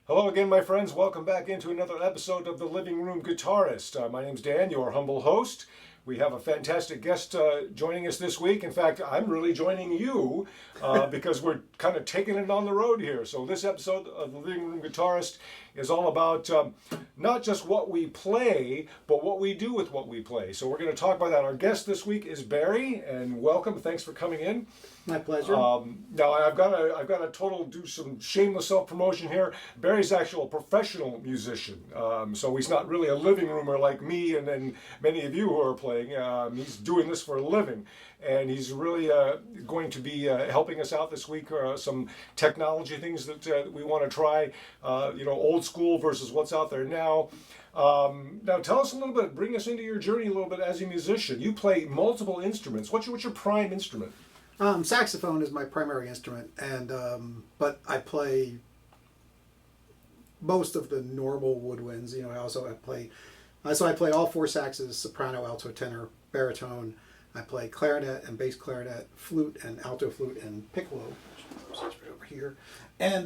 Hello again, my friends. Welcome back into another episode of the Living Room Guitarist. My name's Dan, your humble host. We have a fantastic guest joining us this week. In fact, I'm really joining you because we're kind of taking it on the road here. So this episode of the Living Room Guitarist is all about not just what we play, but what we do with what we play. So we're going to talk about that. Our guest this week is Barry, and welcome. Thanks for coming in. My pleasure. Now I've got to do some shameless self-promotion here. Barry's actually a professional musician, so he's not really a living roomer like me and then many of you who are playing. He's doing this for a living, and he's really going to be helping us out this week. Some technology things that we want to try. Old school versus what's out there now. Now tell us a little bit. Bring us into your journey a little bit as a musician. You play multiple instruments. What's your prime instrument? Saxophone is my primary instrument, and but I play most of the normal woodwinds. I play all four saxes: soprano, alto, tenor, baritone. I play clarinet and bass clarinet, flute and alto flute, and piccolo, which is right over here. And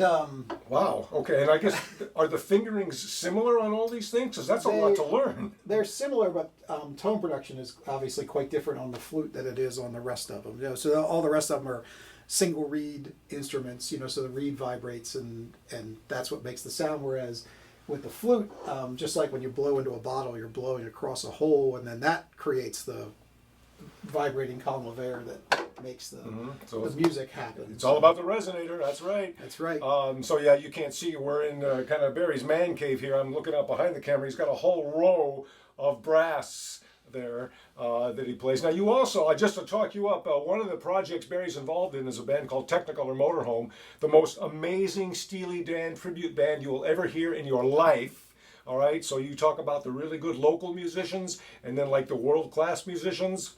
wow, okay. And I guess are the fingerings similar on all these things? Because that's a lot to learn. They're similar, but tone production is obviously quite different on the flute than it is on the rest of them. So all the rest of them are single reed instruments. So the reed vibrates, and that's what makes the sound. Whereas with the flute, just like when you blow into a bottle, you're blowing across a hole, and then that creates the vibrating column of air that makes the music happen. It's all about the resonator. That's right. That's right. So yeah, you can't see. We're in kind of Barry's man cave here. I'm looking out behind the camera. He's got a whole row of brass there that he plays. Now you also, just to talk you up, one of the projects Barry's involved in is a band called Technicolor Motorhome, the most amazing Steely Dan tribute band you will ever hear in your life. All right, so you talk about the really good local musicians and then like the world-class musicians.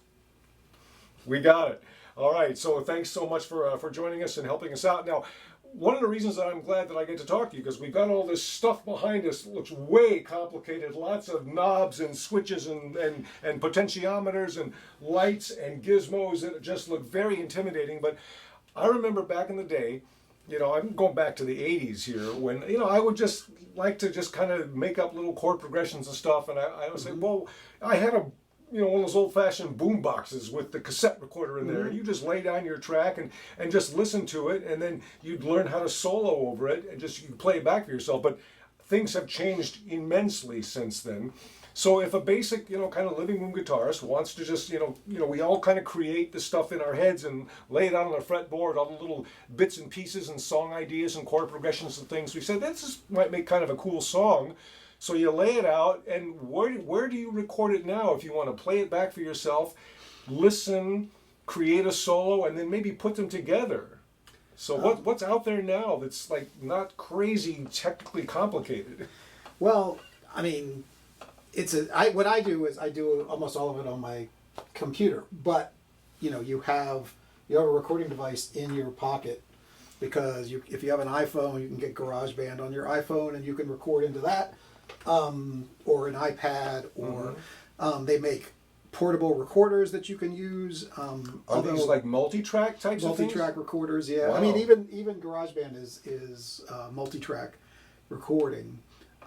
We got it. All right, so thanks so much for joining us and helping us out. Now, one of the reasons that I'm glad that I get to talk to you, because we've got all this stuff behind us that looks way complicated, lots of knobs and switches and potentiometers and lights and gizmos that just look very intimidating. But I remember back in the day, I'm going back to the 80s here, when, I would just like to just kind of make up little chord progressions and stuff, and I would say, well, I had a one of those old-fashioned boom boxes with the cassette recorder in there. And you just lay down your track and just listen to it, and then you'd learn how to solo over it, and just you play it back for yourself. But things have changed immensely since then. So if a basic, kind of living room guitarist wants to just, we all kind of create this stuff in our heads and lay it out on the fretboard, all the little bits and pieces and song ideas and chord progressions and things. We said, this might make kind of a cool song. So you lay it out, and where do you record it now if you want to play it back for yourself, listen, create a solo, and then maybe put them together? So what's out there now that's like not crazy technically complicated? Well, I mean, what I do is I do almost all of it on my computer, but you have a recording device in your pocket, because if you have an iPhone, you can get GarageBand on your iPhone and you can record into that. Or an iPad, or they make portable recorders that you can use. Are these like multi-track types of things? Multi-track recorders, yeah. Wow. I mean, even GarageBand is multi-track recording,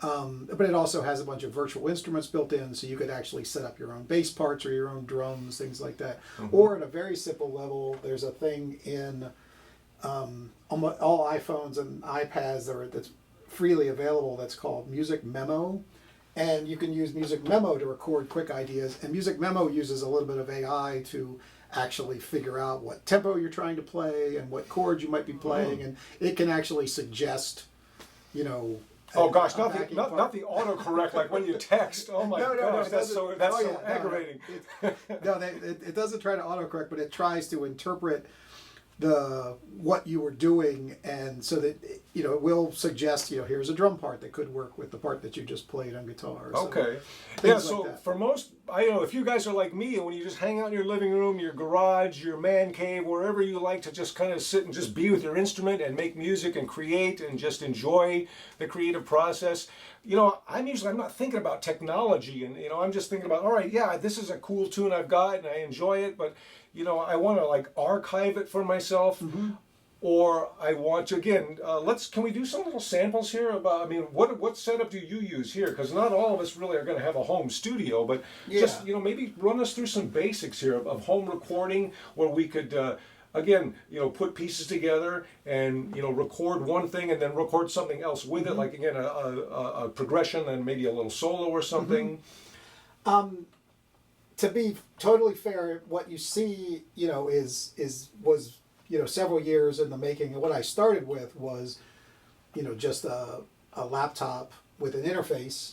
but it also has a bunch of virtual instruments built in, so you could actually set up your own bass parts or your own drums, things like that. Or at a very simple level, there's a thing in all iPhones and iPads that's freely available that's called Music Memo, and you can use Music Memo to record quick ideas, and Music Memo uses a little bit of AI to actually figure out what tempo you're trying to play and what chords you might be playing, and it can actually suggest oh gosh, not the autocorrect like when you text. Oh my gosh, that's so aggravating. It doesn't try to autocorrect, but it tries to interpret what you were doing, and so that it will suggest here's a drum part that could work with the part that you just played on guitar. Okay, yeah. So for most, if you guys are like me, and when you just hang out in your living room, your garage, your man cave, wherever you like to just kind of sit and just be with your instrument and make music and create and just enjoy the creative process. I'm not thinking about technology, and I'm just thinking about, all right, yeah, this is a cool tune I've got and I enjoy it, but I want to like archive it for myself. or I want to again. Can we do some little samples here about? I mean, what setup do you use here? Because not all of us really are going to have a home studio, but just maybe run us through some basics here of home recording where we could. Again, put pieces together and record one thing and then record something else with it, like again a progression and maybe a little solo or something. To be totally fair, what you see, was several years in the making. And what I started with was, just a laptop with an interface.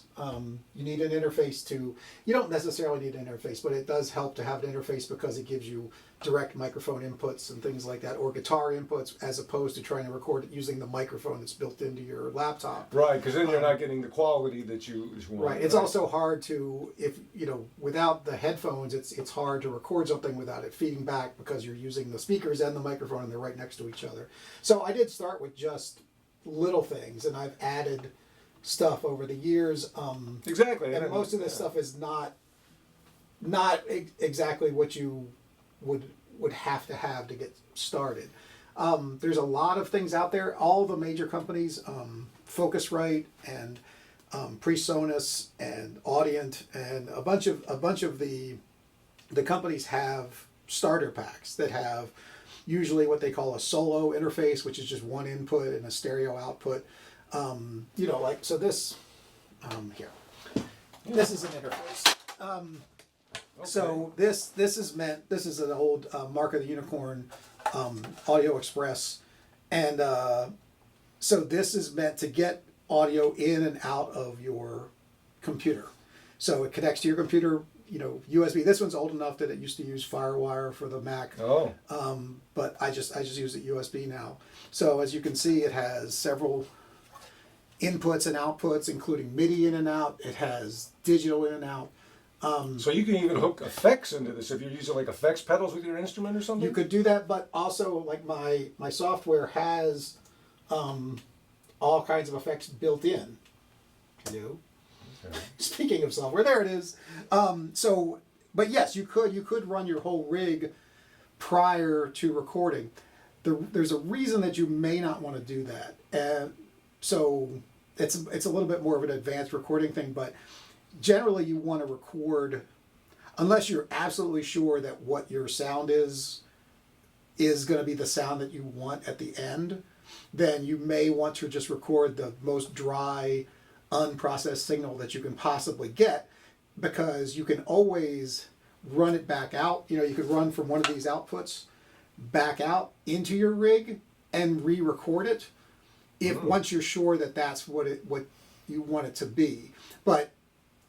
You need an interface you don't necessarily need an interface, but it does help to have an interface because it gives you direct microphone inputs and things like that, or guitar inputs, as opposed to trying to record it using the microphone that's built into your laptop. Right, because then you're not getting the quality that you want. Right, it's also hard to, without the headphones, it's hard to record something without it feeding back because you're using the speakers and the microphone and they're right next to each other. So I did start with just little things, and I've added stuff over the years. Exactly, and most of this stuff is not exactly what you would have to get started. There's a lot of things out there. All the major companies, Focusrite and PreSonus and Audient, and a bunch of the companies have starter packs that have usually what they call a solo interface, which is just one input and a stereo output. So this here. This is an interface. Okay. So this is an old Mark of the Unicorn Audio Express, and so this is meant to get audio in and out of your computer. So it connects to your computer, USB. This one's old enough that it used to use FireWire for the Mac. Oh. But I just use it USB now. So as you can see, it has several inputs and outputs, including MIDI in and out. It has digital in and out. So you can even hook effects into this if you're using like effects pedals with your instrument or something? You could do that, but also like my software has all kinds of effects built in. Hello. Okay. Speaking of software, there it is. But yes, you could run your whole rig prior to recording. There's a reason that you may not want to do that. So it's a little bit more of an advanced recording thing, but generally you want to record, unless you're absolutely sure that what your sound is going to be the sound that you want at the end, then you may want to just record the most dry, unprocessed signal that you can possibly get, because you can always run it back out. You could run from one of these outputs back out into your rig and re-record it once you're sure that that's what you want it to be. But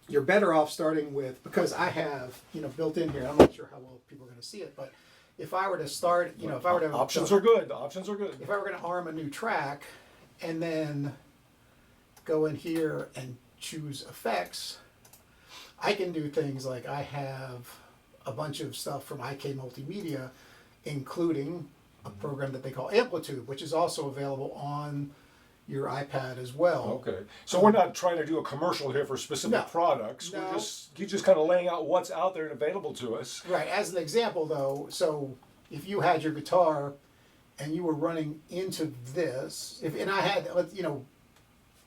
you're better off starting with, because I have, built in here, I'm not sure how well people are going to see it, but if I were to start, if I were to... Options are good. The options are good. If I were going to arm a new track and then go in here and choose effects, I can do things like I have a bunch of stuff from IK Multimedia, including a program that they call Amplitude, which is also available on your iPad as well. Okay, so we're not trying to do a commercial here for specific products. No. You're just kind of laying out what's out there and available to us. Right. As an example, though, so if you had your guitar and you were running into this,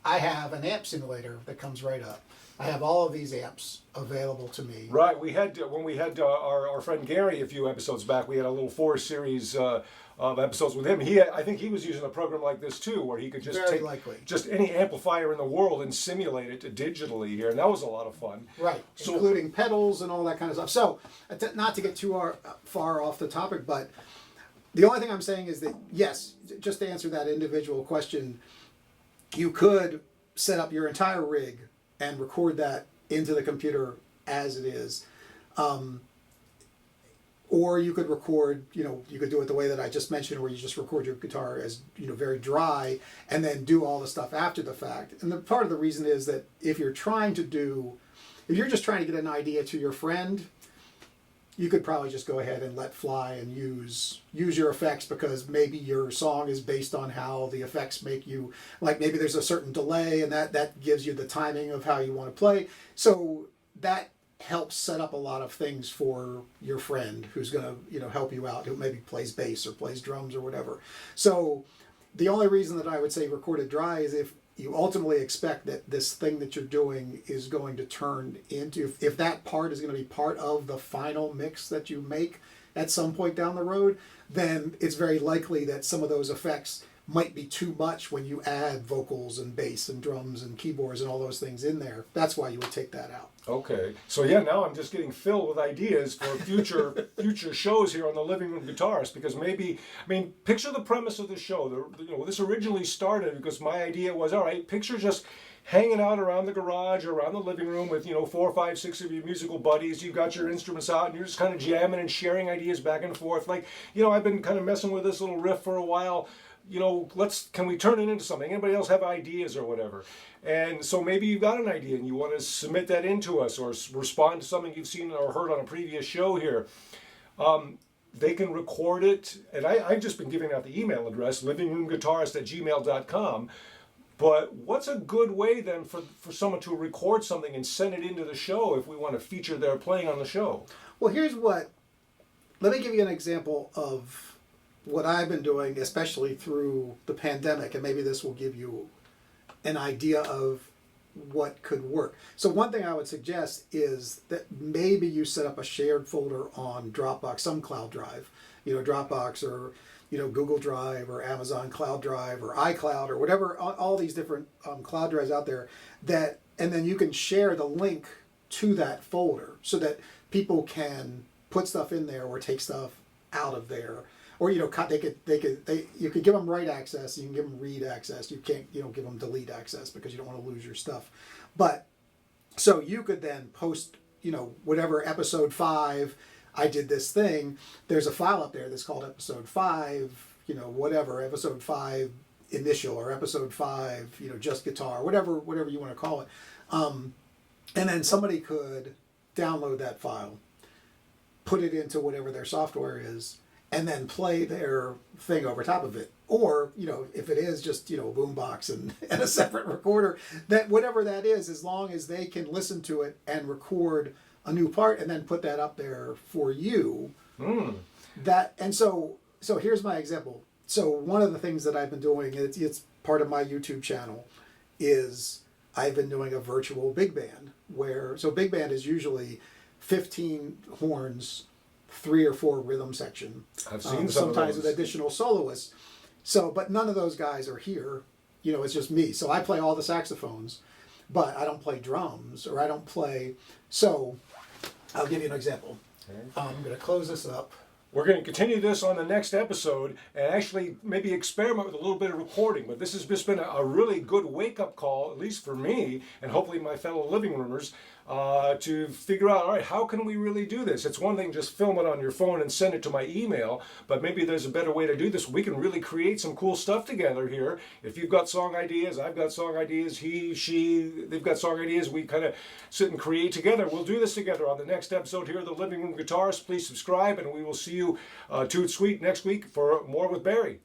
I have an amp simulator that comes right up. I have all of these amps available to me. Right. When we had our friend Gary a few episodes back, we had a little 4 series of episodes with him. I think he was using a program like this too, where he could just take just any amplifier in the world and simulate it digitally here, and that was a lot of fun. Right, including pedals and all that kind of stuff. So, not to get too far off the topic, but the only thing I'm saying is that, yes, just to answer that individual question, you could set up your entire rig and record that into the computer as it is. Or you could record, you could do it the way that I just mentioned, where you just record your guitar as, very dry, and then do all the stuff after the fact. And part of the reason is that if you're just trying to get an idea to your friend, you could probably just go ahead and let fly and use your effects, because maybe your song is based on how the effects make you, like maybe there's a certain delay and that gives you the timing of how you want to play. So that help set up a lot of things for your friend who's going to, help you out, who maybe plays bass or plays drums or whatever. So the only reason that I would say record it dry is if you ultimately expect that this thing that you're doing is going to turn into, if that part is going to be part of the final mix that you make at some point down the road, then it's very likely that some of those effects might be too much when you add vocals and bass and drums and keyboards and all those things in there. That's why you would take that out. Okay, so yeah, now I'm just getting filled with ideas for future shows here on the Living Room Guitarist, because maybe, I mean, picture the premise of the show. This originally started because my idea was, all right, picture just hanging out around the garage or around the living room with 4, 5, 6 of your musical buddies. You've got your instruments out and you're just kind of jamming and sharing ideas back and forth. Like, I've been kind of messing with this little riff for a while. Can we turn it into something? Anybody else have ideas or whatever? And so maybe you've got an idea and you want to submit that into us or respond to something you've seen or heard on a previous show here. They can record it, and I've just been giving out the email address, livingroomguitarist@gmail.com. But what's a good way then for someone to record something and send it into the show if we want to feature their playing on the show? Well, let me give you an example of what I've been doing, especially through the pandemic, and maybe this will give you an idea of what could work. So one thing I would suggest is that maybe you set up a shared folder on Dropbox, some cloud drive, Dropbox or Google Drive or Amazon Cloud Drive or iCloud or whatever, all these different cloud drives out there, and then you can share the link to that folder so that people can put stuff in there or take stuff out of there. Or you could give them write access, you can give them read access. You can't give them delete access because you don't want to lose your stuff. But so you could then post whatever episode 5 I did this thing. There's a file up there that's called episode 5, whatever, episode 5 initial or episode 5, just guitar, whatever you want to call it. And then somebody could download that file, put it into whatever their software is, and then play their thing over top of it. Or, if it is just, a boombox and a separate recorder, that whatever that is, as long as they can listen to it and record a new part and then put that up there for you. So here's my example. So one of the things that I've been doing, it's part of my YouTube channel, is I've been doing a virtual big band so big band is usually 15 horns, 3 or 4 rhythm section. I've seen sometimes with additional soloists. So, but none of those guys are here. It's just me. So I play all the saxophones, but I don't play drums or I don't play. So I'll give you an example. Okay. I'm going to close this up. We're going to continue this on the next episode and actually maybe experiment with a little bit of recording. But this has just been a really good wake-up call, at least for me, and hopefully my fellow living roomers, to figure out, all right, how can we really do this? It's one thing just film it on your phone and send it to my email, but maybe there's a better way to do this. We can really create some cool stuff together here. If you've got song ideas, I've got song ideas, he, she, they've got song ideas, we kind of sit and create together. We'll do this together on the next episode here of the Living Room Guitarist. Please subscribe, and we will see you Toot Sweet next week for more with Barry.